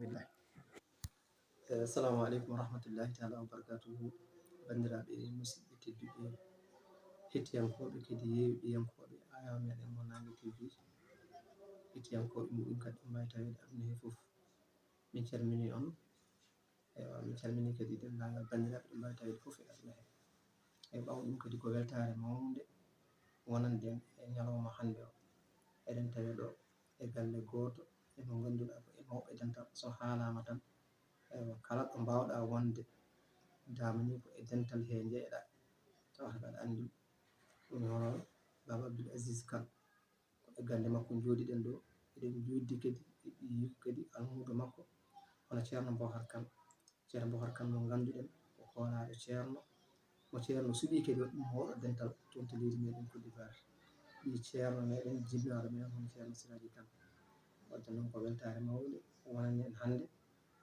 Assalamu alaikum warahmatullahi ta'ala wabarakatuhu. Bandiraɓe musidɓe tedduɓe hettiyankoɓe kadi yewiyankoɓe ayaw meɗen mo Nange TV, hettiyankoɓe muɗum kadi mbawi tawede aduna he foof, min calmini on. Min calmini kadi dendagal bandiraɓe ɗo mbawi tawede foof e aduna he. Ɓawo ɗum kadi ko weltare mawde wonanden e ñalawma hande o. Eɗen tawi ɗo e galle goto emo ganduɗa ko e mawɓe dental, so haalama tan kala ɗo mbawɗa wonde damani ko e dental he jeeɗa tawata kaɗa andi ɗum hono Baba Abdoul Aziz Kane, ko e galle makko joɗiɗen ɗo. Eɗen juddi kadi yiiko kadi almudo makko hono ceerno Bohar Kane. Ceerno Bohar Kane mo ganduɗen ko hoolaɗo ceerno, mo ceerno suuɓi kadi ɗum mawɗo dental toon to leydi meɗen Côte d'Ivoire. Ɓi ceerno meɗen jinnaɗo meɗen hono ceerno Siraji Kane. Wadde noon ko weltare mawde wonani en hande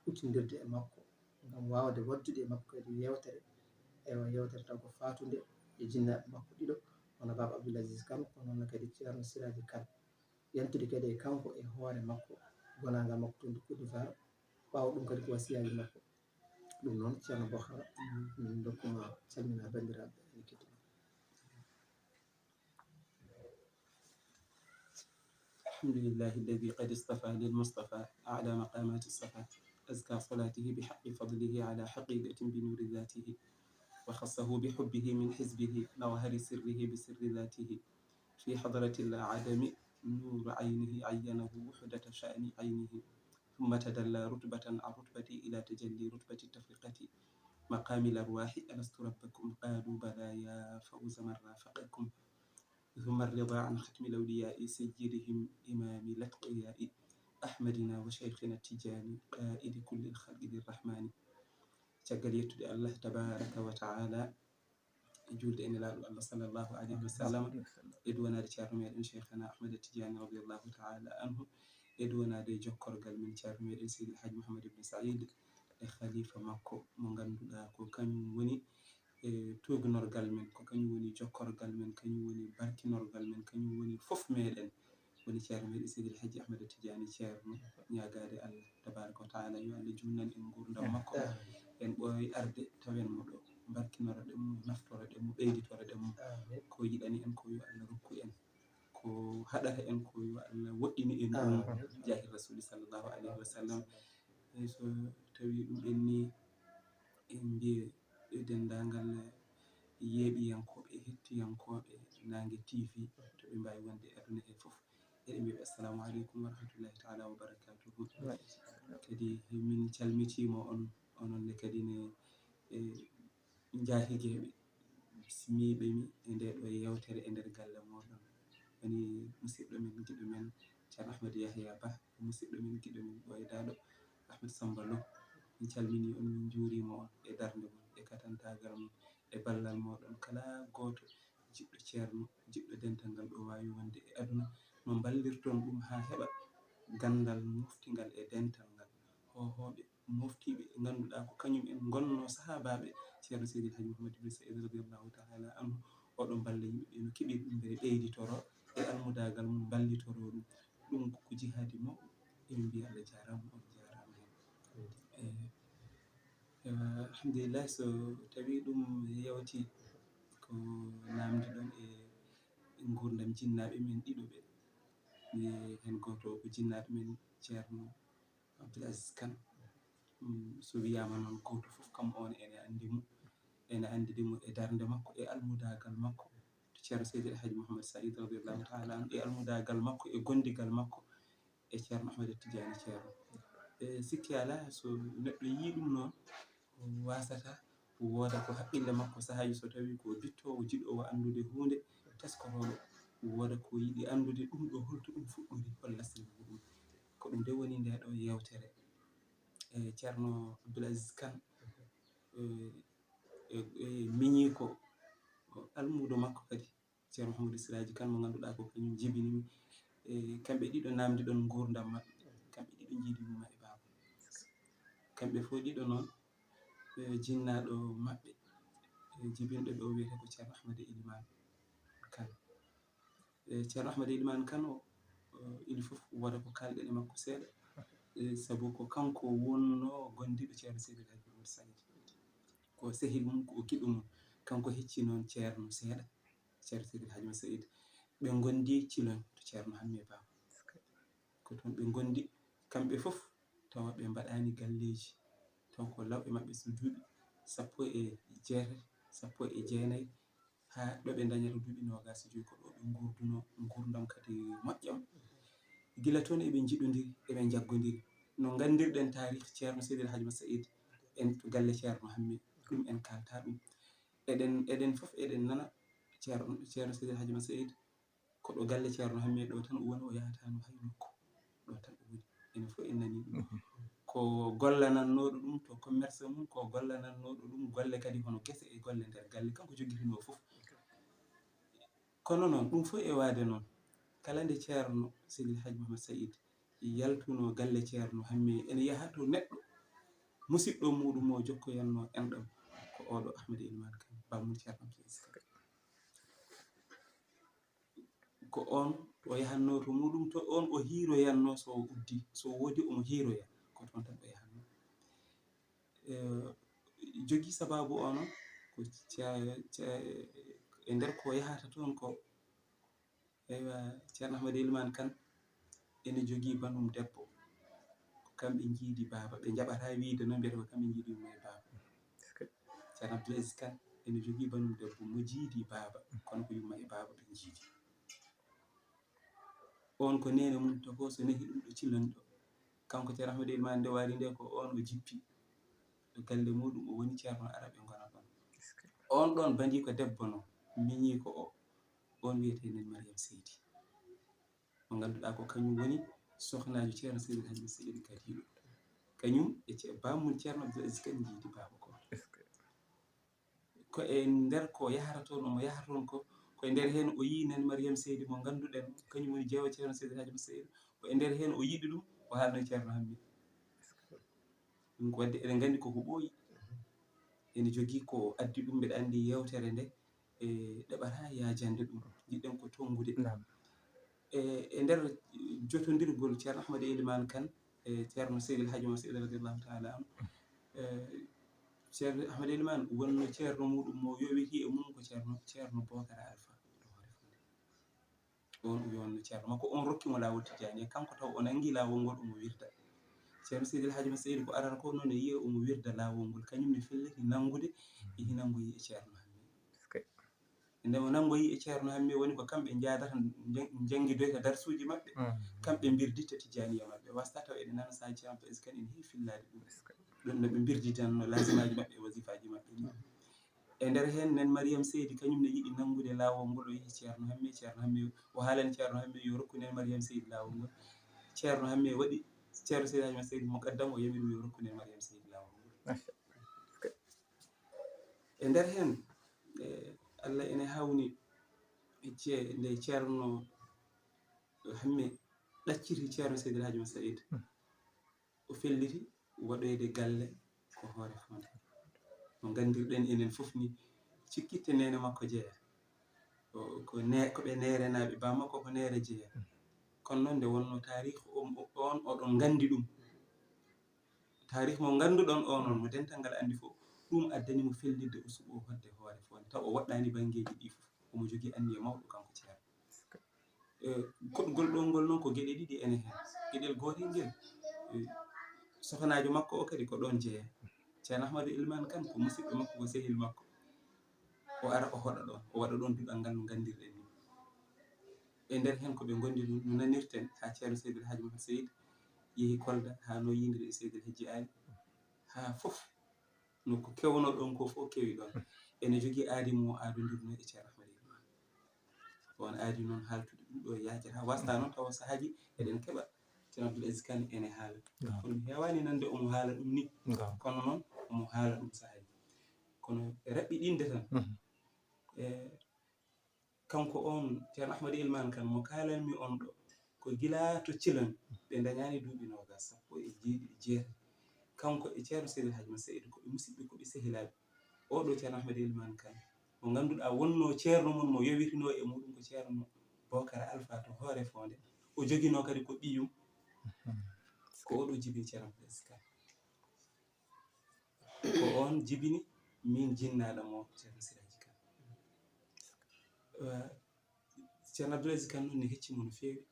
huccidirde e makko ngam wawde waddude e makko kadi yewtere. Yewtere taw ko fatude e jinnaɓe makko ɗiɗo hono Baba Abdoul Aziz Kane, ko noon kadi ceerno Siraji Kane. Yantude kadi e kanko e hoore makko gonagal makko toon to Côte d'Ivoire, ɓawo ɗum kadi ko wasiyaji makko. Ɗum noon ceerno Bohar min dokkuma calmina bandiraɓe ene kettuma. الحمد لله الذي قد اصطفى للمصطفى أعلى مقامات الصفات، أزكى صلاته بحق فضله على حقيقة بنور ذاته، وخصه بحبه من حزبه نوهر سره بسر ذاته، في حضرة العدم نور عينه عينه وحدة شأن عينه، ثم تدلى رتبة عن رتبة إلى تجلي رتبة التفرقة مقام الأرواح. ألست ربكم قالوا بلى يا فوز من رافقكم، ثم الرضا عن ختم الأولياء سيدهم إمام الأتقياء أحمدنا وشيخنا التجاني قائد كل الخلق للرحمن. caggal yettude Allah tabaraka wa ta'ala e julde en laaɗo Allah sallallahu alayhi wa sallam, e duwanade ceerno meɗen cheikhana Ahmad Tijani radiyallahu ta'ala anhu, e duwanade jokkorgal min ceerno meɗen Seydi El Hadji Mouhamed Ibn Saïd e khalifa makko mo ganduɗa ko kañum woni tugnorgal men, ko kañum woni jokkorgal men, kañum woni barkinorgal men, kañum woni fof meɗen, woni ceerno meɗen Seydi El Hadji Ahmad Tidiane ceerno. Ñagade Allah tabaraka wa ta'ala yo Allah junnan en gurdam makko, en ɓooy arde tawen mo ɗo, barkinora ɗen mo, naftora ɗen mo, ɓeyditora ɗen mo, ko yiɗani en ko yo Allah rokku en, ko haɗata en ko yo Allah woɗɗini en ɗum jahi rasuli sallallahu alayhi wa sallam. So tawi ɗum ɓenni en mbiye dendagal yeeɓiyankoɓe e hettiyankoɓe Nange TV to ɓe mbawi wonde e aduna he foof, eɗen mbiɓe assalamu aleykum wa rahmatullahi ta'ala wa barakatuhu. Kadi min calmitimo on ononne kadi ne jahijeɓe bismiɓe mi e nde ɗo yewtere e nder galle moɗon, woni musidɗo men giɗo men ceerno Ahmed Yahya Ba, musidɗo men giɗo men ɓoydaɗo Ahmed Samba Lo. Min calmini on, min juurima on e darde mon e katantagal mon e ballal moɗon kala goto jiɗɗo ceerno, jiɗɗo dental ngal ɗo wawi wonde e aduna, no ballirton ɗum ha heɓa gandal moftigal e dental ngal. Hohoɓe moftiɓe ganduɗa ko kañum en gonno sahabaɓe ceerno Seydi El Hadji Mouhamed Ibn Saïd radiyallahu ta'ala anhu, oɗon balla yimɓe no keɓiri ɗum beele ɓeyditoro e almudagal mum ballitoro ɗum. Ɗum ko jihadi mawɗo, emin mbiya Allah jarama, on jarama hen. Alhamdulillah, so tawi ɗum yewti ko namdi ɗon e gurdam jinnaɓe men ɗiɗo ɓe, hen goto ko jinnaɗo men ceerno Abdoul Aziz Kane. So wiyama noon goto foof kam on ene andi mo, ene andidimo e darde makko e almudagal makko to ceerno Seydi El Hadji Mouhamed Saïd radiyallahu ta'ala anhu, e almudagal makko e gondigal makko e ceerno Ahmed Tidiane ceerno. Sikki ala so neɗɗo yi ɗum noon wasata woda ko haqqille makko sahaji so tawi ko bittowo jiɗowo andude hunde teskoroɗo, woda ko yiɗi andude ɗum ɗo holto ɗum fuɗɗori, holla sirru ɗum, ko ɗum nde woni nde ɗo yewtere. Ceerno Abdoul Aziz Kane miñi ko almudo makko kadi ceerno Mouhamadou Siraji Kane mo ganduɗa ko kañum jibinimi, kamɓe ɗiɗo namdi ɗon gurdam maɓɓe, kamɓe ɗiɗo jiidinima e baba, kamɓe fo ɗiɗo noon jinnaɗo maɓɓe jibinɗo ɓe o wiyete ko ceerno Ahmad Elimane Kane. Ceerno Ahmad Elimane Kane o ili foof woda ko kalɗen e makko seeɗa. sabu ko kanko wonno gondiɗo ceerno Seydil Hadji Oumar Saïd ko sehil mum ko kiɗɗo mum kanko hecci noon ceerno seeɗa ceerno Seydil Hadji Oumar Saïd ɓe gondi cilon to ceerno Hammet Baba ko toon ɓe gondi kamɓe fof tawa ɓe mbaɗani galleji taw ko lawɓe maɓɓe so duuɓi 19 ha ɗo ɓe dañata duuɓi 25 ko ɗo ɓe gurduno gurdam kadi moƴƴam gila toon eɓe jiɗodiri eɓe jaggodiri no gandirɗen tarih ceerno Seydil Hadji Oumar Saïd en to galle ceerno Hammet ɗum en kalta ɗum eɗen fof eɗen nana ceerno Seydil Hadji Oumar Saïd ko ɗo galle ceerno Hammet ɗo tan o woni o yahatano hay nokku ɗo tan o woni enen fof en nani ɗum ko gollanannoɗo ɗum to commerce mum ko gollanannoɗo ɗum golle kadi hono gese e golle nder galle kanko jogitino fof kono noon ɗum fof e waade noon kala nde ceerno Seydil Hadji Oumar Saïd yaltuno galle ceerno Hammet ene yaha to neɗɗo musidɗo muɗum o jokkoyanno enɗam ko oɗo Ahmad Elimane Kane bammun ceerno Abdoul Aziz Kane ko on o yahanno to muɗum to on o hiiroyanno so uddi so wodi omo hiiroya ko toon tan o yahanno jogii sababu ono ko e nder ko yahata toon ko eywa ceerno Ahmad Elimane Kane ene jogii banum debbo ko kamɓe jiidi baaba ɓe jaɓata wiide noon mbiyata ko kamɓe jiidi ɗum e baaba ceerno Abdoul Aziz Kane ene jogii banum debbo mo jiidi baaba kono ko yumma e baaba ɓe jiidi on ko nene mum to ko so nehi ɗum ɗo cilani ɗo kanko ceerno Ahmad Elimane nde waari nde ko on o jippi to galle muɗum o woni ceerno ara ɓe gona ɗon on ɗon bandi ko debbo no miñi ko o on wiyete nen Mariame Seydi mo ganduɗa ko kañum woni sohnajo ceerno Seydil Hadji Oumar Saïd kadiɗo kañum e bamum ceerno Abdoul Aziz Kane jiidi baaba ko e nder ko yahata toon omo yaha toon ko koye nder hen o yi nen Mariame Seydi mo ganduɗen kañum woni jeewo ceerno Seydil Hadji Oumar Saïd ko e nder hen o yiɗi ɗum o haalno ceerno Hammet ɗum ko wadde eɗen gandi koko ɓooyi ene jogii ko addi ɗum mbeɗa andi yewtere nde e ɗeɓata yajande ɗum jiɗɗen ko tongude e nder jotodirgol ceerno Ahmad Elimane Kane e ceerno Seydil Hadji Oumar Saïd radiyallahu taala anhu ceerno Ahmad Elimane wonno ceerno muɗum mo yowiti e mum ko ceerno Bocara Alpha on o wonno ceerno makko on rokkimo lawol tijani e kanko taw o nangi lawol ngol omo wirda ceerno Seydil Hadji Oumar Saïd ko arata ko noon e yiye omo wirda lawol ngol kañum ne felliti nangude e hinangoyi e ceerno Hammet nde mo nangoyi e ceerno Hammet woni ko kamɓe jadata jangguidoyta darsuji maɓɓe kamɓe birditta tijaniya maɓɓe wasta taw eɗen nana sa ceerno Abdoul Aziz Kane ene heewi fillade ɗum ɗum no ɓe birditanno lasimaji maɓɓe e wasifaji maɓɓe ni e nder hen nen Mariame Seydi kañum ne yiɗi nangude lawol ngol o yeehi ceerno Hammet o haalani ceerno Hammet yo rokku nen Mariame Seydi lawol ngol ceerno Hammet waɗi ceerno Seydil Hadji Oumar Saïd mo qaddam o yamiri yo rokku nen Mariame Seydi lawol ngol e nder hen Allah ene hawni nde ceerno Hammet ɗacciti ceerno Seydil Hadji Oumar Saïd o felliti waɗoyde galle ko hoore fonde no gandirɗen enen fof ni cikkitte nene makko jeeya ko ɓe nerenaɓe ba makko ko nere jeeya kono noon nde wonno tarih on oɗon gandi ɗum tarih mo ganduɗon onon mo dental ngal andi fof ɗum addani mo fellidde o suɓo hodde hoore fonde taw o waɗɗani banggueji ɗi fof omo jogui anniya mawɗo kanko ceerno koɗgol ɗo ngol noon ko gueɗe ɗiɗi ene hen gueɗel gotel nguel sohnajo makko o kadi ko ɗon jeeya ceerno Ahmadou Elimane Kane ko musidɗo makko ko sehil makko o ara o hoɗa ɗon o waɗa ɗon duɗal ngal no gandirɗen ni e nder hen koɓe gondi no nanirten ha ceerno Seydil Hadji Oumar Saïd yeehi Kolda ha no yidiri e Seydil Hadji Ali ha foof noko kewno ɗon ko fof kewi ɗon ene jogui aadi mo aadodirno e ceerno Ahmad Elimane on aadi noon haltude ɗum ɗo yajata wasta noon tawa sahaji eɗen keeɓa ceerno Abdoul Aziz Kane ene haala kono mi hewani nande omo haala ɗum ni kono noon omo haala ɗum sahaji kono raɓɓiɗinde tan kanko on ceerno Ahmad Elimane Kane mo kalanmi on ɗo ko gila to Thilan ɓe dañani duuɓi 27 kanko e ceerno Seydil Hadji Oumar Saïd koɓe musidɓe koɓe sehilaɓe oɗo ceerno Ahmad Elimane Kane mo ganduɗa wonno ceerno mum mo yowitino e muɗum ko ceerno Bocara Alpha to hoore fonde o joguino kadi ko ɓiyum ko oɗo jibini ceerno Abdoul Aziz Kane ko on jibini min jinnaɗo mo ceerno Siraji Kane ceerno Abdoul Aziz Kane noon ne heccimo no feewi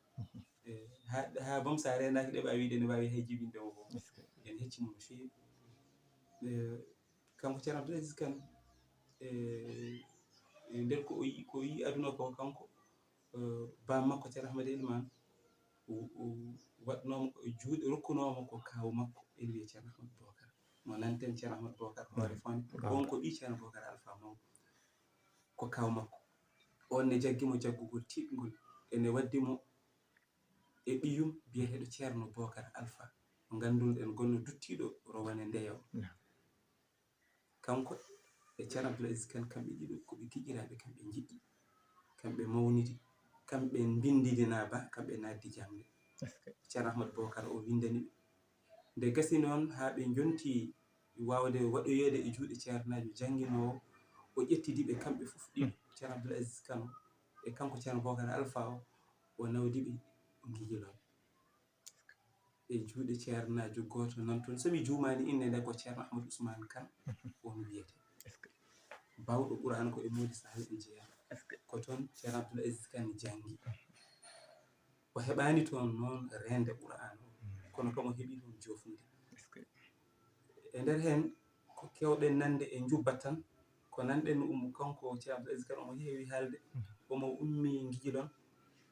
ha bom sa renaki ɗeɓa wiide ne wawi hay jibinde mo bo en heccimo no feewi kanko ceerno Abdoul Aziz Kane nder ko o yi aduna ko kanko bam makko ceerno Ahmad Elimane waɗnomo ko juuɗe rokkunomo ko kaw makko ene wiye ceerno Ahmadou Bocar mo nanten ceerno Ahmadou Bocar hoore fonde on ko ɓi ceerno Bocar Alpha Mawɗo ko kaw makko on ne jaggimo jaggugol tiɗgol ene waddimo e ɓiyum biyeteɗo ceerno Bocar Alpha mo ganduɗen gonno duttiɗo rowane ndeyo kanko e ceerno Abdoul Aziz Kane kamɓe ɗiɗo koɓe giƴiraɓe kamɓe jiɗɗi kamɓe mawnidi kamɓe bindidina ba kamɓe naddi jamde ceerno Ahmadou Bocar o windani ɓe nde gasi noon ha ɓe jonti wawde waɗoyede e juuɗe ceernajo jannginowo o ƴettidiɓe kamɓe fof ɗiɗo ceerno Abdoul Aziz Kane e kanko ceerno Bocar Alpha o nawdiɓe gijilol e juuɗe ceernajo goto nan toon somi jumani inde nde ko ceerno Ahmadou Ousmane Kane on wiyete bawɗo Qur'an ko e modi sahalɓe jeeya ko toon ceerno Abdoul Aziz Kane jangi o heɓani toon noon rende Qur'an o kono kam o heeɓi toon jofude e nder hen ko kewɗen nande e jubbat tan ko nanɗen kanko ceerno Abdoul Aziz Kane omo heewi haalde omo ummi gijilon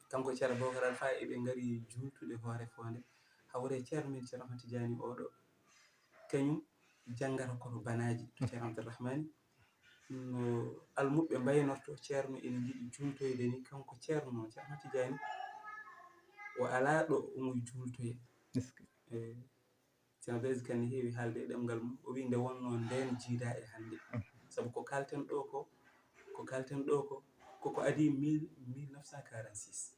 kanko ceerno Bocar Alpha eɓe ngari jultude hoore fonde hawre ceerno men ceerno Ahmad Tidiani oɗo kañum janggata koto banaji to ceerno Abdourahmane no almuɓe mbaynorto ceerno ene jiiɗi jultoyde ni kanko ceerno Ahmad Tidiani o ala ɗo omo jultoye ceerno Abdoul Aziz Kane ne heewi haalde e ɗemgal mum o wi nde wonno nden jiida e hannde saabu ko kalten ɗo ko koko adi 1946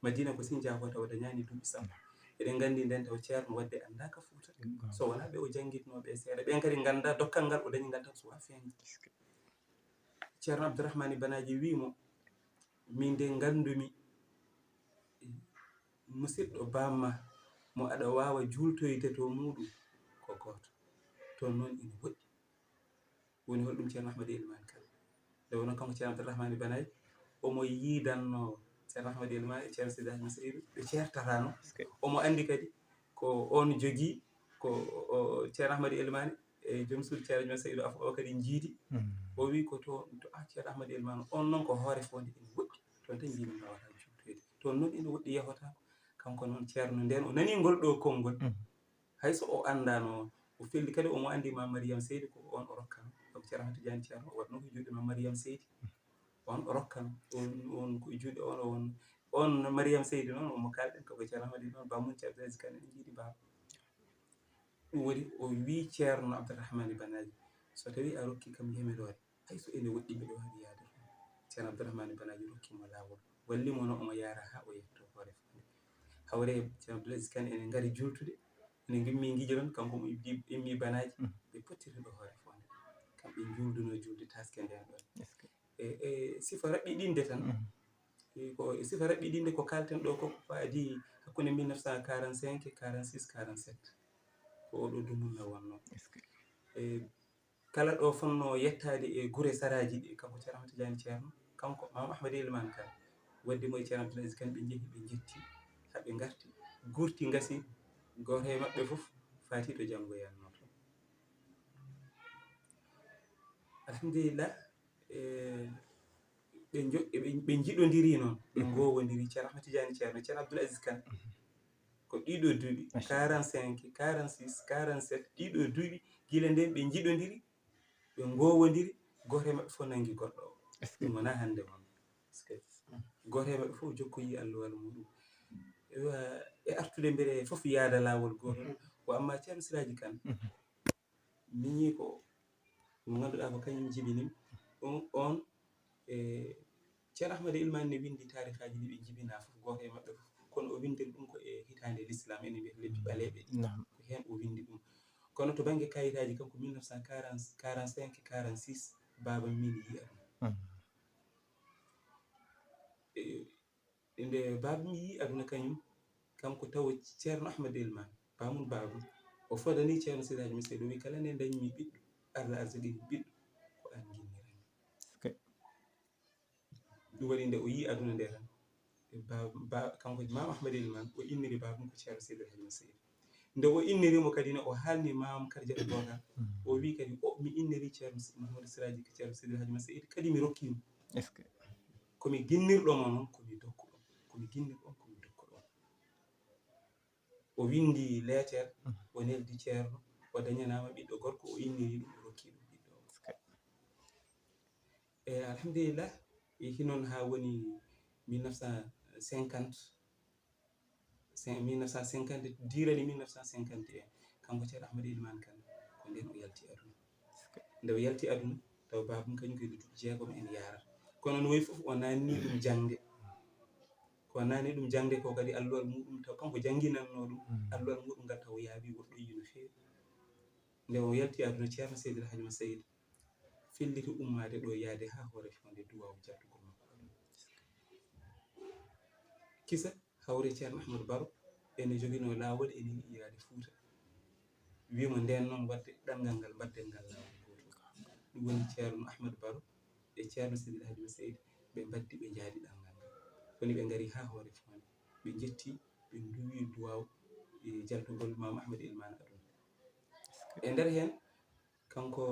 Madina ko Sindia ko taw dañani duuɓi sappo eɗen gandi nden taw ceerno wadde andaka Fouta so wona ɓe o janguitnoɓe e seeɗa ɓen kadi ganda dokkal ngal o dañi ngal tan suwa feŋde ceerno Abdourahmane Banaji wimo min nde gandumi musidɗo bamma mo aɗa wawa jultoyde to muɗum ko goto toon noon ina woɗɗi woni holɗum ceerno Ahmad Elimane Kane nde wonno kanko ceerno Abdourahmane Banaji omo yidanno ceerno Ahmad Elimane e ceerno Seydi Hadji Seydou ɓe certatano omo andi kadi ko on jogui ko ceerno Ahmad Elimane e joom suudu ceerno men Seydou Afo o kadi jiidi o wi ko to ceerno Ahmad Elimane on noon ko hoore fonde ina woɗɗi toon tan jimi mbawata jultoyde toon noon ina woɗɗi yahotako kanko noon ceerno nden o nani ngol ɗo konngol hayso o andano o felli kadi omo andi Mame Mariame Seydi ko on o rokkano sabu ceerno Ahmad Tidiani ceerno o waɗno ko juuɗe Mame Mariame Seydi on o rokkano on ko juuɗe on Mariame Seydi noon omo kalɗen koko ceerno Ahmad noon bammun ceerno Abdoul Aziz Kane en jiiɗi baba ɗum waɗi o wi ceerno Abdourahmane Banaji so tawi a rokki kam yamirore hayso ene woɗɗi mbiɗa wawi yaade toon ceerno Abdourahmane Banaji rokkimo lawol wallimo no omo yaara ha o yetto hoore fonde hawre ceerno Abdoul Aziz Kane ene ngari jultude ene gimmi gijilon kanko mo immi Banaji ɓe pottiri ɗo hoore fonde kamɓe julduno julde taske nden ɗon e sifa raɓɓiɗinde tan ko sifa raɓɓiɗinde ko kalten ɗo ko adi hakkunde 1945 46 47 ko oɗo dumuna wonno kala ɗo fonno yettade e guure saraji ɗi kanko ceerno Ahmad Tidiani ceerno kanko Mame Ahmad Elimane Kane waddi mo e ceerno Abdoul Aziz Kane ɓe jeehi ɓe jetti haɓe garti gurti gasi goto e maɓɓe fof fati ɗo janggoyanno toon alhamdulillah ɓe jiɗodiri noon ɓe gowodiri ceerno Ahmad Tidiani ceerno Abdoul Aziz Kane ko ɗiɗo duuɓi 45 46 47 ɗiɗo duuɓi guila nden ɓe jiɗodiri ɓe gowodiri goto e maɓɓe fof nangi goɗɗo o ɗum wona hande won goto e maɓɓe fof jokkoyi allowal muɗum e artude mbere fof yaada lawol gotol ko amma ceerno Siraji Kane miñi ko mo ganduɗa ko kañum jibini on ceerno Ahmad Elimane ne windi tarihaji ɗi ɓe jibina fof goto e maɓɓe fof kono o windiri ɗum ko e hitande l'islam ene wiye lebbi ɓaleɓe ɗi ko hen o windi ɗum kono to banggue kayitaji kanko 1945 46 baba min yiya ɗum nde baba mi yi aduna kañum kanko taw ceerno Ahmad Elimane bamum babum o fodani ceerno Seydi Hadji Malick Sy o wi kala nde dañmi ɓiɗɗo Allah arziki ɓiɗɗo ko an guinnirani ɗum waɗi nde o yi aduna nde tan kanko Mame Ahmad Elimane o inniri babum ko ceerno Seydi Hadji Malick Sy nde o innirimo kadi ne o haalni Mame Kardiatou Bocar o wi kadi mi inniri ceerno Mouhamadou Siraji ceerno Seydi Hadji Malick Sy kadi mi rokkimo komi guinnirɗomo noon komi dokkuɗon komi guinnirɗon komi dokkuɗon o windi lettere o neldi ceerno o dañanama ɓiɗɗo gorko o inniri ɗum o rokki ɗum ɓiɗɗo o alhamdulillah hinon ha woni 1950 dirani 1951 kanko ceerno Ahmad Elimane Kane ko nden o yalti aduna nde o yalti aduna taw babum kañum koye duuɓi 6 en yarata kono no wayi fof o nanni ɗum jangde ko nani ɗum jangde ko kadi alluwal muɗum taw kanko janginanno ɗum alluwal muɗum ngal taw yaabi woɗɗo yi no fewi nde o yalti aduna ceerno Seydi Hadji Malick Sy felliti ummade ɗo yaade ha hoore fonde duwawu jattugol makko kisa hawre ceerno Ahmadou Baro ene jogino lawol ene yiɗi yaade Fouta wimo nden noon wadde ɗanngal ngal baddel ngal lawol goto ɗum woni ceerno Ahmadou Baro e ceerno Seydi Hadji Malick Sy ɓe baddi ɓe jaadi ɗanngal ngal koni ɓe ngari ha hoore fonde ɓe jetti ɓe duwi duwaw e jaltugol Mame Ahmad Elimane aduna e nder hen kanko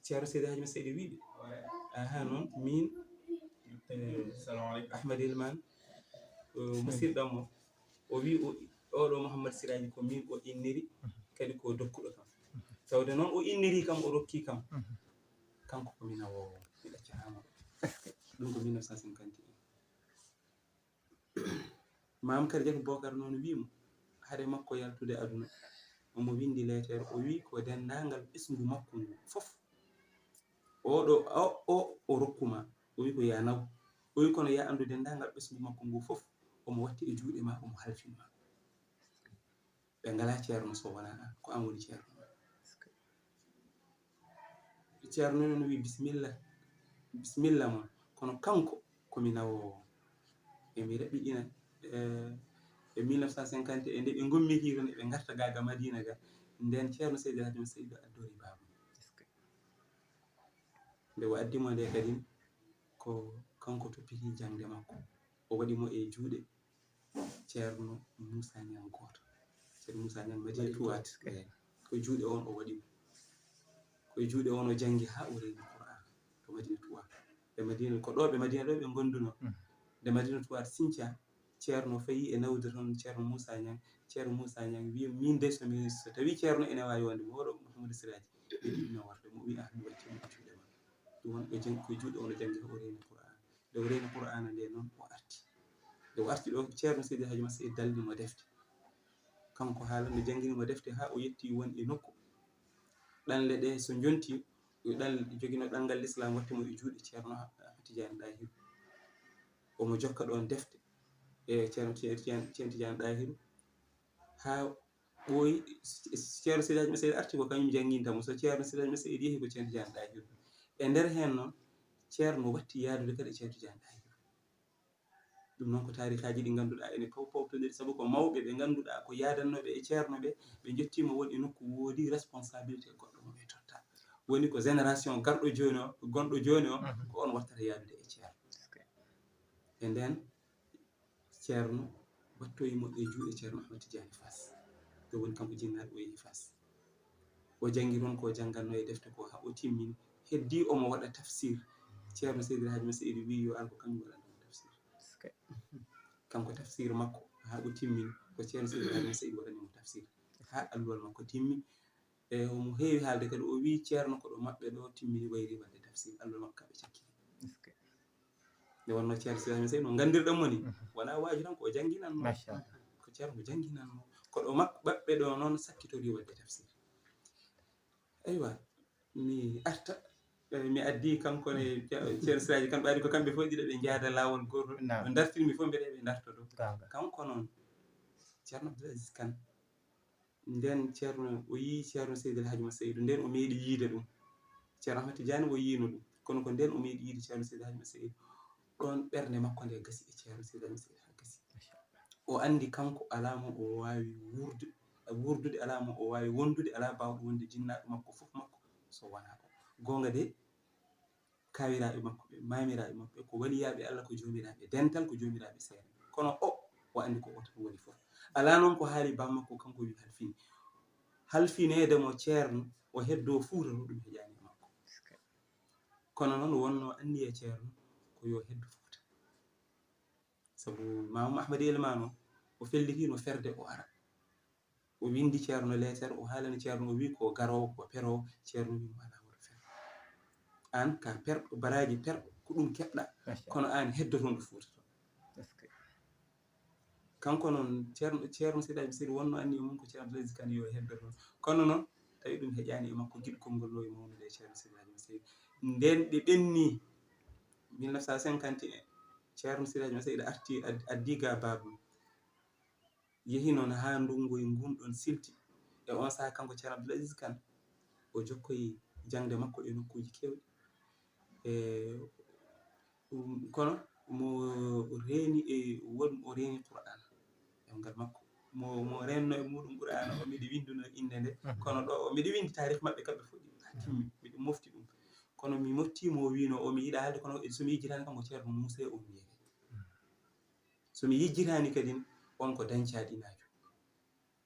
ceerno Seydi Hadji Malick Sy wiɓe aha noon min Ahmad Elimane musidɗam o wi oɗo Mouhamadou Siraji ko min o inniri kadi ko dokkuɗo kam tawde noon o inniri kam o rokki kam kanko komi nawowo mi ɗaccanamo ɗum ko 1951 Mame Kardiatou Bocar noon wimo haade makko yaltude aduna omo windi lettere o wi ko dendagal ɓesgu makko ngu fof oɗo o rokkuma o wi ko ya naw o wi kono ya andu dendagal ɓesgu makko ngu fof omo watti e juuɗe ma omo halfinma ɓe ngala ceerno so wona an ko an woni ceerno noon wi bisimilla mon kono kanko komi nawowo emi raɓiɗina e 1950 e nde ɓe gommiti ton eɓe garta ga Madina ga nden ceerno Seydi Hadji Malick Sy addori babum nde o addimo nde kadi ko kanko toppiti jangde makko o waɗimo e juuɗe ceerno Moussa Niang goto ceerno Moussa Niang Madina Touat ko juuɗe on o waɗimo koye juuɗe on o jangi ha o reeni Qur'an to Madina Touat ɓe Madina ko ɗo ɓe Madina ɗo ɓe gonduno nde Madina Touat Sinthiane ceerno fayi e nawde toon ceerno Moussa Niang wi min de so tawi ceerno ene wawi wonde oɗo Mouhamadou Siraji ɓe ɗiɗino warde mo wi mi wattimo e juuɗe ma ɗum won ɓe jangi koye juuɗe on o jangi ha o reeni Qur'an nde o reeni Qur'an nde noon o arti nde o arti ɗo ceerno Seydi Hadji Malick Sy daldimo defte kanko haalanno jangguinimo defte ha o yetti won e nokku ɗanle ɗe so jonti jogino ɗanngal l'islam wattimo e juuɗe ceerno Tidiane Dahiru omo jokka ɗon defte e ceerno Tidiane Dahiru ha ɓooyi ceerno Seydi Hadji Malick Sy arti ko kañum janguintamo so ceerno Seydi Hadji Malick Sy yeehi ko ceerno Tidiane Dahiru e nder hen noon ceerno watti yaadude kadi e ceerno Tidiane Dahiru ɗum noon ko tarikaji ɗi ganduɗa ene pawpawtodiri saabu ko mawɓe ɓe ganduɗa ko yadannoɓe e ceerno ɓe jettimo won e nokku woodi responsabilité goɗɗo mo ɓe totta woni ko génération gonɗo joni o ko on wattata yaadude e ceerno e nden ceerno wattoyimo e juuɗe ceerno Ahmad Tidiane Fass to woni kanko jinnaɗo o yeehi Fass o jangi toon ko jangganno e defte ko ha o timmini heddi omo waɗa tafsir ceerno Seydi Hadji Malick Sy wi yo alko kañum waɗanmo tafsir kanko tafsir makko ha o timmini ko ceerno Seydi Hadji Malick Sy waɗanimo tafsir ha alluwal makko timmi e omo heewi haalde kadi o wi ceerno ko ɗo maɓɓe ɗo timmini wayri wadde tafsir alluwal makko kaɓe cakkini nde wonno ceerno Seydi Hadji Malick Sy no gandirɗon mo ni wona waaju tan ko janginanno ko ceerno ko janginanno ko ɗo maɓɓe ɗo noon sakkitori wadde tafsir aywa mi arta mi addi kankone ceerno Siraji kamɓe adi ko kamɓe fof ɗiɗo ɓe jaada lawol gotol no dartirmi fof mbiɗa ɓe dartoto kanko noon ceerno Abdoul Aziz Kane nden ceerno o yi ceerno Seydi Hadji Malick Sy nden o meeɗi yiide ɗum ceerno Ahmad Tidiane o yino ɗum kono ko nden o meeɗi yiide ceerno Seydi Hadji Malick Sy ɗon ɓernde makko nde gasi e ceerno Seydi Hadji Malick Sy ha gasi o andi kanko alama o wawi wurdude alama o wawi wondude ala bawɗo wonde jinnaɗo makko fof makko so wona o gonga de kawiraɓe makko ɓe mamiraɓe makko ɓe ko waliyaɓe Allah ko jomiraɓe dental ko jomiraɓe seere kono o andi ko oto woni fof ala noon ko haali bammakko kanko wi halfinedemo ceerno o heddo fuuta to ɗum heƴani e makko kono noon wonno anni e ceerno ko yo heddo fuuta sabu Mama Ahmad Elimane o fellitino ferde o ara o windi ceerno lettere o haalani ceerno o wi ko garowo ko perowo ceerno wi wala woto fer an ka perɗo baraji perɗo ko ɗum keɓɗa kono an heddotoon ɗo fuuta to kanko noon ceerno Seydi Seydi wonno anni mum ko ceerno Abdoul Aziz Kane yo heddo toon kono noon tawi ɗum heƴani e makko giɗgol ngol no e mawnude ceerno Seydi nden ɓe ɓenni 1951 ceerno Seydi arti addiga Babou yehi noon ha ndungu e ngunɗon silti e on saha kanko ceerno Abdoul Aziz Kane o jokkoyi jangde makko e nokkuji kewɗi kono mo reeni o reeni Qur'an ngal makko mo renno e muɗum Qur'an o miɗi winduno inde nde kono ɗo o miɗi windi tarikh maɓɓe kamɓe fof timmi miɗi mofti ɗum kono mi moftimo o wino o mi yiɗa haalde kono somi yejjitani kanko ceerno Moussa o wiyete somi yejjitani kadi on ko dañcaɗinajo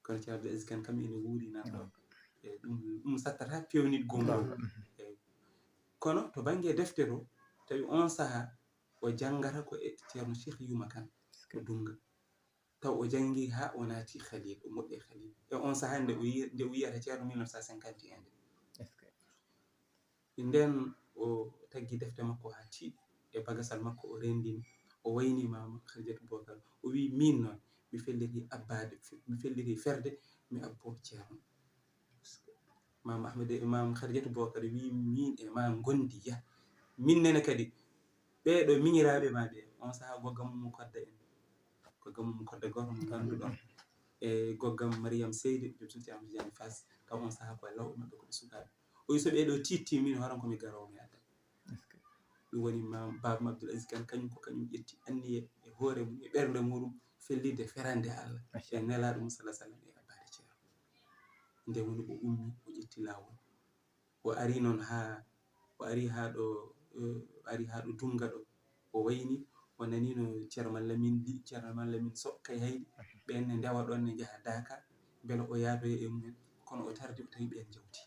kono ceerno Abdoul Aziz Kane kam ene wuuri nan ɗo e ɗum sattata pewnit gongol eyyi kono to banggue defte to tawi on saaha o janggata ko e ceerno Cheikh Yuma Kane ko Dunga taw o jangi ha o naati Khalil o moƴƴe Khalil e on saaha nde o wiyata ceerno 1951 nden o taggi defte makko ha tiiɗi e bagasal makko o rendini o wayni Mama Khadijatou Bocar o wi min noon mi felliti ferde mi abbo ceerno Mama Khadijatou Bocar wi min e ma gondi ya minnene kadi ɓeɗo miñiraɓe ma ɓe on saaha goggam mum kodda goto mo ganduɗon e goggam Mariame Seydi joom suti Amadou Tidiane Fass taw on saaha koye lawɓe mabɓe koɓe sukaɓe o wi so ɓeɗo titti min horan komi garowo mi adda ɗum woni Baba Abdoul Aziz Kane kañum ƴetti anniye e hoore mum e ɓernde muɗum fellide ferande Allah e nelaɗo mum sallallahu alaihi wasallam e abbade ceerno nde woni o ummi o ƴetti lawol o ari noon o ari ha ɗo Dunga ɗo o wayni o nanino ceerno Mallamin Sow kay hayɗi ɓenne ndewa ɗon ne jaaha Dakar beele o yaadoya e mumen kono o tardi o tawi ɓen jawti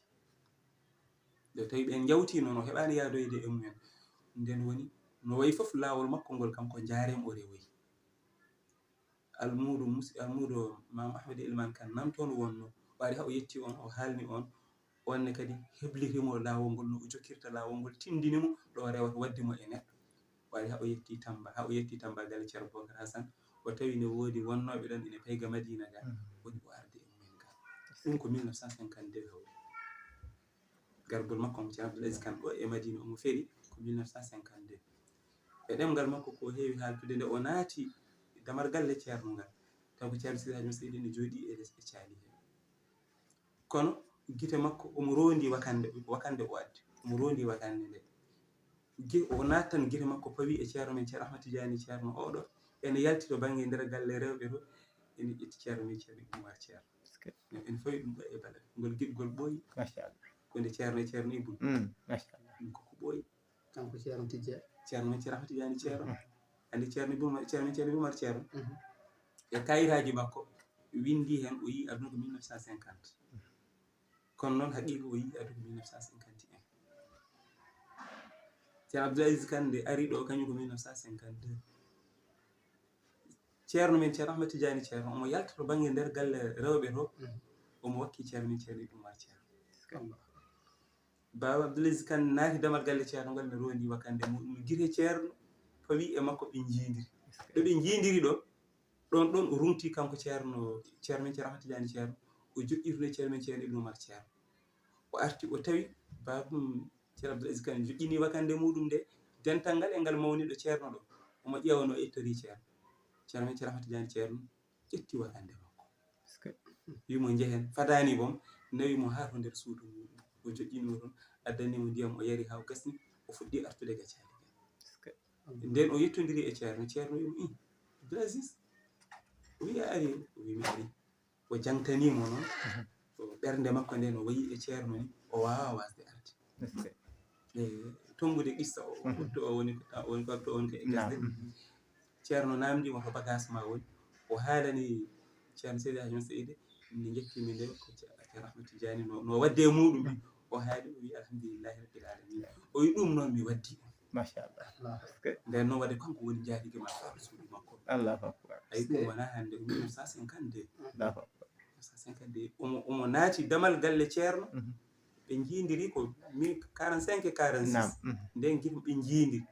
nde tawi ɓen jawti noon o heɓani yaadoyde e mumen nden woni no wayi foof lawol makko ngol kanko jaarem o rewoyi almudo Mama Ahmad Elimane Kane nan toon wonno o ari ha o yetti on o haalni onne kadi heblitimo lawol ngol no o jokkirta lawol ngol tindinimo ɗo rewata waddimo e neɗɗo o ari ha o yetti Tamba galle ceerno Bocar Hassane o tawi ne woodi wonnoɓe ɗon ene payga Madina ga woni o arde e mumen ga ɗum ko 1952 hawri gargol makko mo ceerno Abdoul Aziz Kane ɗo e Madina omo feeri ko 1952 e ɗemgal makko ko heewi haaltude nde o naati damar galle ceerno ngal taw ko ceerno Seydi ne jooɗi e les e caali he kono gite makko omo rondi wakande o addi omo rondi wakande nde o nattan gite makko pawi e ceerno men ceerno Ahmad Tidiane ceerno oɗo ene yalti to banggue nder galle rewɓe to ene ƴetti ceerno men ceerno Oumar ceerno ene fawi ɗum ɗo e bala ngol giɗgol ɓooyi machallah konde ceerno Ibou machallah ɗum koko ɓooyi kanko ceerno Tidiane ceerno men ceerno Ahmad Tidiane ceerno andi ceerno men Oumar ceerno e kayitaji makko windi hen o yi aduna ko 1950 kono noon haqiqa o yi aduna ko 1951 ceerno Abdoul Aziz Kane nde ari ɗo kañum ko 1952 ceerno men ceerno Ahmad Tidiane ceerno omo yalta to banggue nder galle rewɓe to omo wakki ceerno men ceerno Oumar ceerno Baba Abdoul Aziz Kane naati damal galle ceerno ngal ne rondi wakande muɗum guite ceerno fawi e makko ɓe jiidiri ɗo ɓe jiidiri ɗon o rumti kanko ceerno men ceerno Ahmad Tidiane ceerno o joƴƴirno ceerno men ceerno Oumar ceerno o arti o tawi babum ceerno Abdoul Aziz Kane joƴƴini wakande muɗum nde dental ngal e ngal mawniɗo ceerno ɗo omo ƴeewa no ettori ceerno men ceerno Ahmad Tidiane ceerno ƴetti wakande makko wimo jehen fadani bom nawi mo ha to nder suudu muɗum o joƴƴinimo toon addanimo ndiyam o yari ha o gasni o fuɗɗi artude gaccade nden o yettodiri e ceerno wimo Abdoul Aziz o wi a ari o wi mi ari o jangtanimo noon ɓernde makko nde no wayi e ceerno ni o wawa wasde arde tongude qissa o to o woni to on ko e gasde ceerno namdimo to bagage ma woni o haalani ceerno Seydi Hadji Moussa Seydi nde jettimi nde ko ceerno Ahmed Tidiani no wadde muɗum ni o haali o wi alhamdulillahi rabbil alamin o wi ɗum noon mi waddi machallah nden noon wadde kanko woni jaadige ma faɗo suudu makko Allahu akbar ay ɗum wona hande ko 1952 Allahu akbar 1952 omo naati damal galle ceerno ɓe jiidiri ko 45 46 nden gila ɓe jiidiri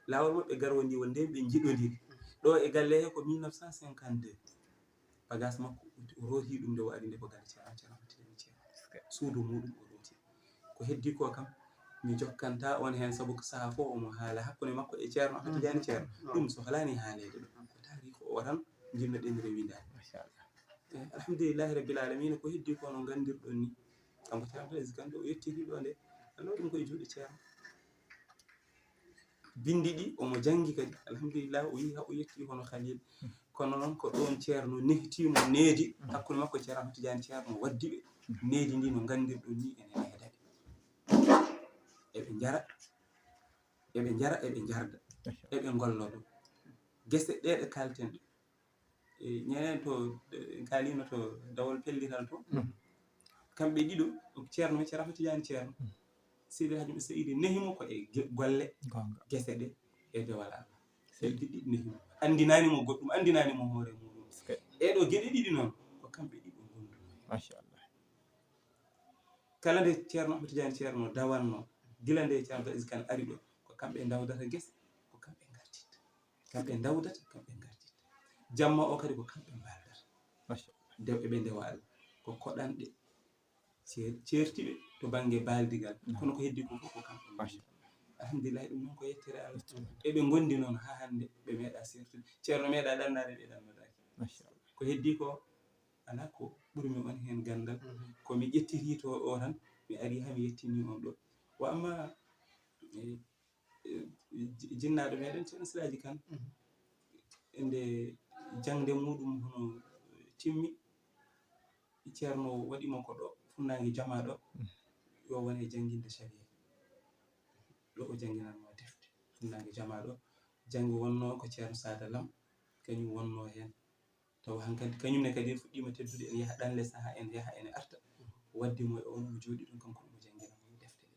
lawol maɓɓe garwondiwol nden ɓe jiɗodiri ɗo e galle he ko 1952 bagage makko o rooti ɗum nde o ari nde ko galle ceerno suudu muɗum o rooti ko heddi ko kam mi jokkanta on hen sabu ko saha fof omo haala hakkude makko e ceerno Ahmed Tidiani ceerno ɗum sohlani haalede ɗum ko taari ko o tan jinnoɗen rewidade machallah alhamdulillahi rabbil alamin ko heddi ko no gandirɗon ni kanko ceerno Blaise Gandou o yettiri ɗo nde allo ɗum koye juuɗe ceerno bindi ɗi omo jangi kadi alhamdulillah o yi ha o yetti hono Khalil kono noon ko ɗon ceerno nehtimo needi hakkude makko ceerno Ahmed Tidiani ceerno waddi ɓe needi ndi no gandirɗon ni ene needaɗe eɓe jara eɓe jarda eɓe gollodo gese ɗe ɗe kalten ɗe ñeneen to kalino to dawol pellital to kamɓe ɗiɗo ceerno Ahmed Tidiani ceerno Seydi Hadji Moussa Seydi nehimo ko e golle gese ɗe e dewal Allah Seydi ɗiɗi nehimo andinanimo goɗɗum andinanimo hoore muɗum eɗo geɗe ɗiɗi noon ko kamɓe ɗiɗo gondu machallah kala nde ceerno Ahmed Tidiani ceerno dawanno gila nde ceerno Blaise Kane ari ɗo ko kamɓe dawdata gese ko kamɓe gartitta kamɓe dawdata kamɓe gartitta jamma o kadi ko kamɓe mbaldata dew eɓe ndewa Allah ko koɗanɗe ceertiɓe to banggue baldigal kono ko heddi ko fof ko kamɓe alhamdulillah ɗum noon ko yettere Allah eɓe gondi noon ha hande ɓe meeɗa sertude ceerno meeɗa ɗannade ɓe ɗannodaki ko heddi ko ala ko ɓurmi on hen gandal komi ƴettiri to o tan mi ari ha mi yettini on ɗo wa amma jinnaɗo meɗen ceerno Silaji Kane nde jangde muɗum hono timmi ceerno waɗimo ko ɗo funnague jama ɗo yo wone jangguinde sharia ɗo o jangginanmo defte funnague jama ɗo janggo wonno ko ceerno Sada Lam kañum wonno hen taw hankkadi kañumne kadi fuɗɗima teddude en yaha ɗanle saaha en yaha ene arta waddimo e on mo jooɗi ɗum kanko omo jangginamo defte ɗe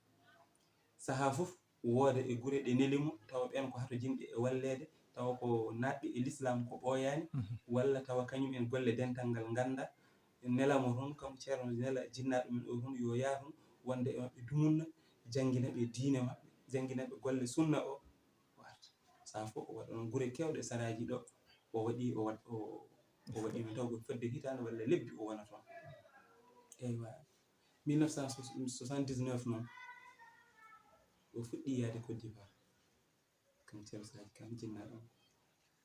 saaha foof wooda e guure ɗe nelimo tawa ɓen ko hato jinɓe e wallede tawa ko natɓe e l'islam ko ɓooyani walla tawa kañum en golle dental ngal ganda nelamo toon kam ceerno nela jinnaɗo men o toon yo yaa toon wonde e maɓɓe dumunna janggina ɓe diine maɓɓe janggina ɓe golle sunna o arta saaha fof o waɗa noon guure kewɗe saraji ɗo o waɗi o waɗino taw ko fodde hitande walla lebbi o wona toon eywa 1979 noon o fuɗɗi yaade Côte d'Ivoire kam ceerno Silaji Kane jinnaɗo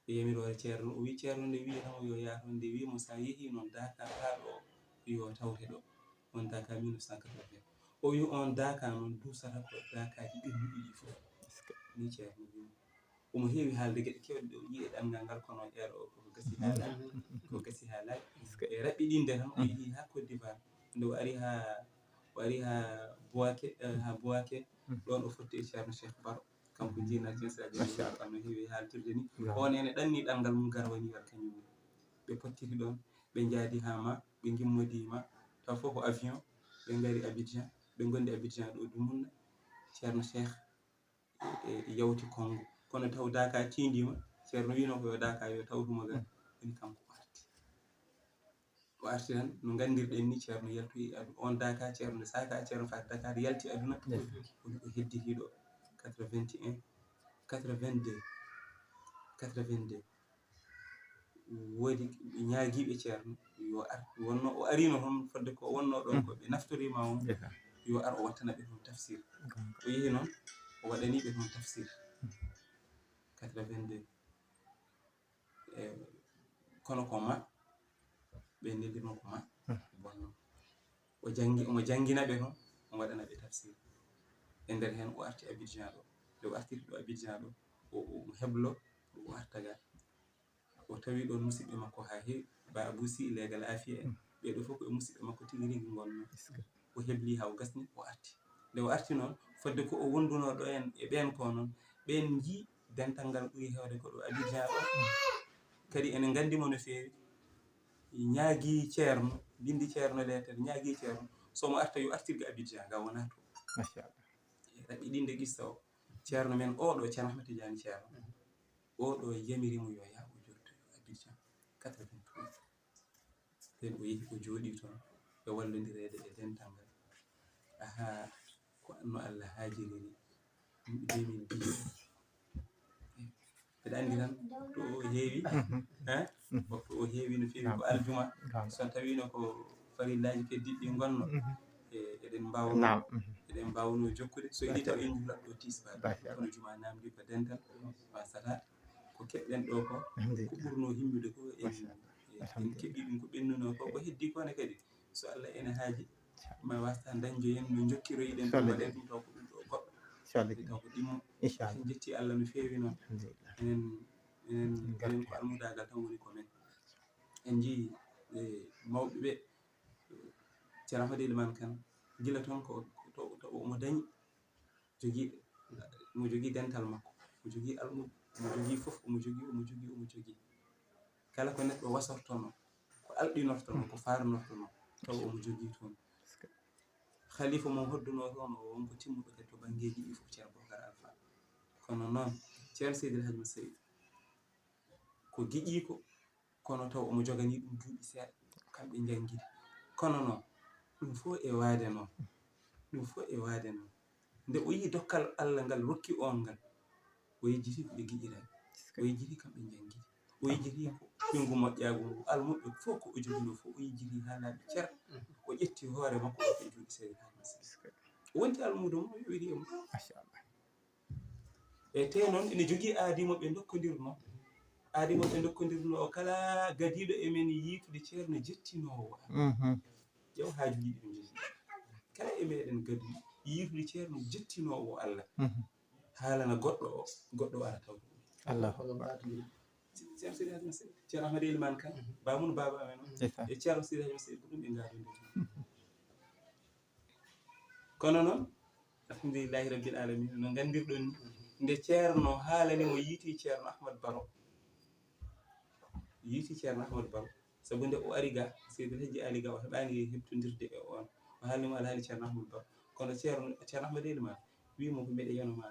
ɓe yamirore ceerno o wi ceerno nde wi tan yo yaa toon nde wimo sa yeehi noon Dakar ha ɗo yo tawte ɗo on Dakar 1980 o wi on Dakar noon dusata ko Dakaji ɓennuɗi ɗi fof ni ceerno wimo omo heewi haalde gueɗe kewɗe ɗe o yi e ɗanngal ngal kono ero ko gasi ha laaɓi ko gasi ha laaɓi e raɓɓiɗinde tan o yeehi ha Côte d'Ivoire nde o ari ha Bouaké ɗon o fotti e ceerno Cheikh Baro kanko jina ceerno Silaji no heewi haaltirde ni on ene ɗanni ɗanngal mum garwanigal kañum ɓe pottiri ɗon ɓe jaadi ha ma ɓe gimmodima taw fof ko avion ɓe gari Abidjan ɓe gondi Abidjan ɗo dumunna ceerno Cheikh yawti Congo kono taw Dakar tindima ceerno wino ko yo Dakar yo tawtuma ga woni kanko o arti tan no gandirɗen ni ceerno yaltoyi on Dakar ceerno saka ceerno fati Dakar yalti aduna woni ko hedditi ɗo 81 82 woodi ɓe ñaagiiɓe ceerno yo ar wonno o arino toon fodde ko wonno ɗon ko ɓe naftorima on yo ar o wattana ɓe toon tafsir o yehi noon o waɗani ɓe toon tafsir 82 kono ko ma ɓe ndelirno ko ma bonno omo janngina ɓe toon o waɗana ɓe tafsir e nder hen o arti Abidjan ɗo nde o artiri ɗo Abidjan ɗo o heblo o arta ga o tawi ɗon musidɓe makko ha heewi ba Abousi legal afiya en ɓeɗo fof e musidɓe makko tigi rigi gonno o hebli ha o gasni o arti nde o arti noon fodde ko o wonduno ɗo en e ɓen ko noon ɓen ji dental ngal ɓuri hewde ko ɗo Abidjan ɗo kadi ene gandimo no fewi ñaagui ceerno bindi ceerno letere ñaagui ceerno somo arta yo artirga Abidjan ga wona to machallah raɓi ɗinde qissa o ceerno men oɗo ceerno Ahmed Tidiane ceerno oɗo yamirimo yo yaa o jottoyo Abidjan 83 nden o yehi o jooɗi toon e wallodirede e dental ngal aha ko anno Allah haajiriri 2010 mbeɗa andi tan to o heewi waktu o heewi no feewi ko aljuma so tawino ko farillaji keddiɗɗi gonno eɗen mbawno jokkude so iɗi taw en juulat ɗo tisbaɗe kono juma namdi ko dental wasata ko keɓɗen ɗo ko ɓurno himmude ko en keɓi ɗum ko ɓennuno ko heddi kone kadi so Allah ene haaji ma wasta dañjo en no jokkiroyiɗen ɗum waɗen ɗum taw ko ɗum ɗo goɗɗo taw ko ɗimmo en jetti Allah no feewi noon enen ko almudagal tan woni ko men en jii mawɓe ɓe ceerno Ahmad Elimane Kane gila toon ko omo dañi jogiiɓe omo jogii dental makko omo jogii almudo omo jogii fof omo jogii kala ko neɗɗo wasortono ko alɗinortono ko farnortono taw omo jogii toon khalifa mo hodduno toon o wonko timmuɗo kadi to banggueji ɗi fof ceerno Bocar Alpha kono noon ceerno Seydil Hadji Moussa ko giƴiko kono taw omo jogani ɗum duuɓi seeɗa kamɓe jangguide kono noon ɗum fof e waade noon nde o yi dokkal Allah ngal rokki on ngal o yejjiti ko ɓe giƴirani o yejjiti kamɓe jangguide o yejjiti ko ɓengu moƴƴagu ngu almuɓe fof ko o jogino fof o yejjiti haalaɓe cer o ƴetti hoore makko o e juuɗe Seydil Hadji Moussa o wonti almudo mo o wiiri e mo machallah e te noon ene jogii aadimo ɓe dokkodirno o kala gadiiɗo emen yiitude ceerno jettinowo ƴeew haajuji ɗi ɓe jogii kala e meɗen gadi yiitude ceerno jettinowo Allah haalana goɗɗo ara taw Allah ceerno Seydi Hadji Moussa ceerno Ahmad Elimane Kane bamun baba amen o e ceerno Seydi Hadji Moussa ko ɗum ɓe gaadondir kono noon alhamdulillahi rabbil alamin no gandirɗon ni nde ceerno haalanimo yiiti ceerno Ahmad Baro sabu nde o ari ga Seydil Hadji ali ga o heɓani hebtodirde e on o haalnimo alhaali ceerno Ahmad Baro kono ceerno Ahmad Elimane wimo ko mbeɗa yanoma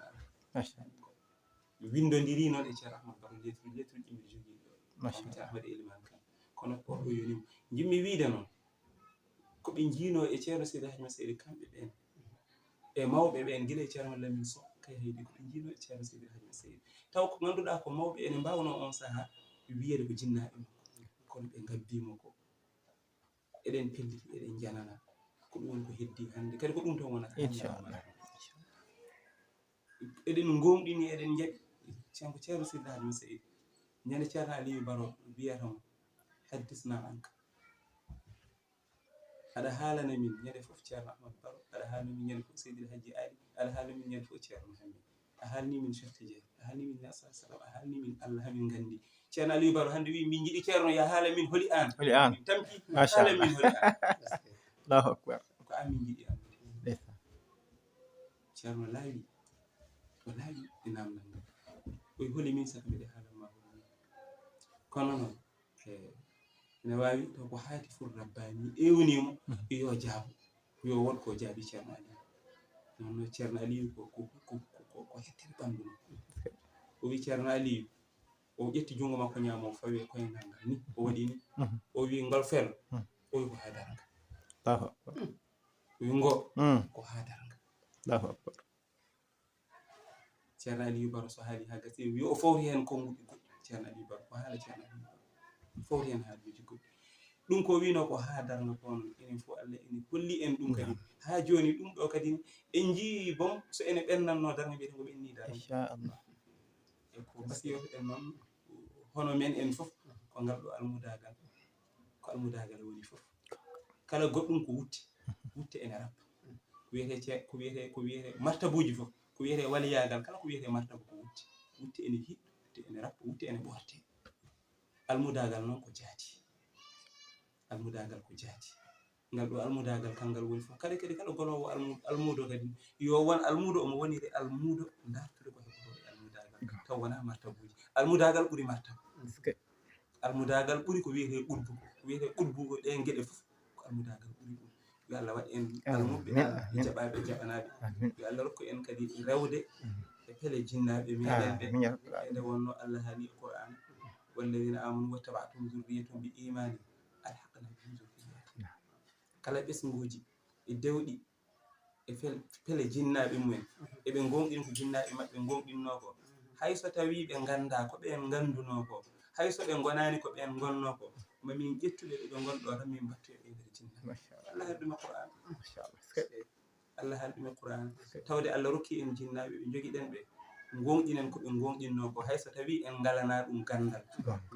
windodiri noon e ceerno Ahmad Baro lettre ɗi mbiɗa jogii ɗo ceerno Ahmad Elimane Kane kono o yonimo jimmi wiide noon koɓe jiino e ceerno Seydi Hadji Moussa kamɓe ɓen e mawɓe ɓen gila e ceerno Lamine Sow kay haydi koɓe jiino e ceerno Seydi Hadji Moussa taw ko ganduɗa ko mawɓe ene mbawno on saaha wiyede ko jinnaɓe makko kono ɓe gabbimo ko eɗen pelliti eɗen janana ko ɗum woni ko heddi hande kadi ko ɗum tan wonata inchallah eɗen gomɗini eɗen jaɓi ko ceerno Seydi Hadji Moussa ñande ceerno Aliou Baro wiyata mo haddisna anka aɗa haalana min ñande fof ceerno Ahmad Baro aɗa haalana min ñande fof Seydil Hadji Ali aɗa haalana min ñande fof ceerno Mouhamed a haalni min Cheikh Tidiane a haalni min Nasa Salam a haalni min Allah hamin gandi ceerno Aliou Baro hande wi min jiiɗi ceerno ya haala min holi an min tampi haala min holi an Allahu akbar ko amin jiiɗi an ceerno laawi o laawi e namdal ngal oy holi min saka mbiɗa haalanma holi kono noon ene wawi taw ko haati fur rabbani ewnimo yo jaabo yo won ko jaabi ceerno Aliou non ceerno Aliou ko hettere ɓandu o wi ceerno Aliou o ƴetti jungo makko ñaamo fawi e koyngal ngal ni o waɗi ni o wi ngol fel o wi ko hadaranga Allahu akbar o wi ngo ko hadaranga Allahu akbar ceerno Aliou Baro so haali ha gasi wi o fawti hen konguɗi goɗɗi ceerno Aliou Baro ko haala ceerno Aliou Baro fawti hen haajuji goɗɗi ɗum ko wino ko hadaranga ko non enen fof Allah ene holli en ɗum kadi ha joni ɗum ɗo kadi en jii bom so ene ɓennanno darga mbiyeten ko ɓenni darga inchallah e ko basiyoto en noon hono men en fof ko ngal ɗo almudagal ko almudagal woni fof kala goɗɗum ko wutte ene rappa ko wiyete martabuji fof ko wiyete waliyagal kala ko wiyete martaba ko wutte ene hiɗ wutte ene rappa wutte ene ɓorte almudagal noon ko jaati almudagal ko jaati ngal ɗo almudagal kangal woni fof kadi kala golowo almudo kadi yo won almudo omo woniri almudo dartude ko heɓotoɓe almudagal taw wona martabuji almudagal ɓuri martaba almudagal ɓuri ko wiyete ɓurbugo ɗen gueɗe fof ko almudagal ɓuri ɗum yo Allah waɗ en almuɓe e jaɓaɓe jaɓanaɓe yo Allah rokku en kadi rewde e pele jinnaɓe meɗen ɓe ede wonno Allah haali e Qur'an walladina amanu wattaba'tum zurriyatum bi imani alhaqna bihim zurriyatahum kala ɓesguji e dewɗi e pele jinnaɓe mumen eɓe gonɗin ko jinnaɓe maɓɓe gonɗinno ko hayso tawi ɓe ganda ko ɓen ganduno ko hayso ɓe gonani ko ɓen gonno ko mamin ƴettude ɓe gonɗo tan min battu e nder jinnaɓe Allah haali ɗum e Qur'an Allah haali ɗum e Qur'an tawde Allah rokki en jinnaɓe ɓe joguiɗen ɓe gonɗinen ko ɓe gonɗinno ko hayso tawi en galana ɗum gandal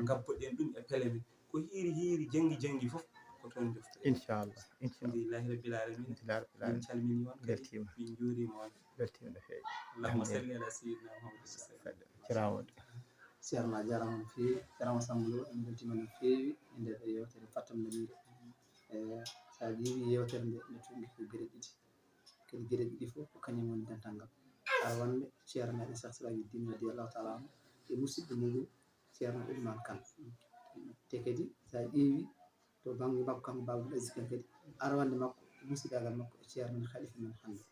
gabboɗen ɗum e pele men ko hiiri jengi fof ko toon joftoɗen inchallah alhamdulillahi rabbil alamin min calmini on beltima min juurima on beltima no feewi allahumma salli ala sayyidina muhammad kirawode ceerno a jarama no feewi jarama Samba Lo en beltima no feewi e nder yewtere fatamnamire sa ƴeewi yewtere nde tungi ko gueɗe ɗiɗi kadi gueɗe ɗiɗi fof ko kañum woni dental ngal ar wonde ceerno meɗen Cheikh Sirajuddin radiyallahu ta'ala anhu e musidɗo muɗum ceerno Ousmane Kane te kadi sa ƴeewi to banggue makko kanko Babou Aziz Kane kadi arwande makko musidagal makko e ceerno Khalifa men hande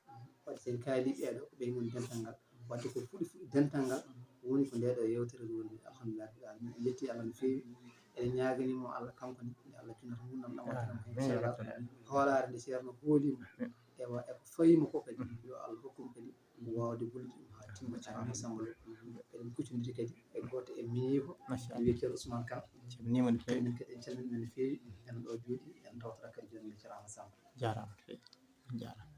wadde sen kaali ɓeeɗo ko ɓen woni dental ngal wadde ko fuɗi dental ngal woni ko ndeɗo yewtere nde woni alhamdulillah rabbil alamin en jetti Allah no feewi eɗen ñaganimo Allah kanko ni nde Allah junnata mum nam watanamo inchallah hoolare nde ceerno hoolimo ewa eko fayimo ko kadi yo Allah hokkumo kadi wawde bollude ɗum ha timma ceerno Samba Lo eɗen kuccodiri kadi e goto e miyi ko wiye ceerno Ousmane Kane calminima no feewi kadi en calminima no feewi en ɗo jooɗi en tawtata kadi jonde ceerno Samba jarama no feewi jarama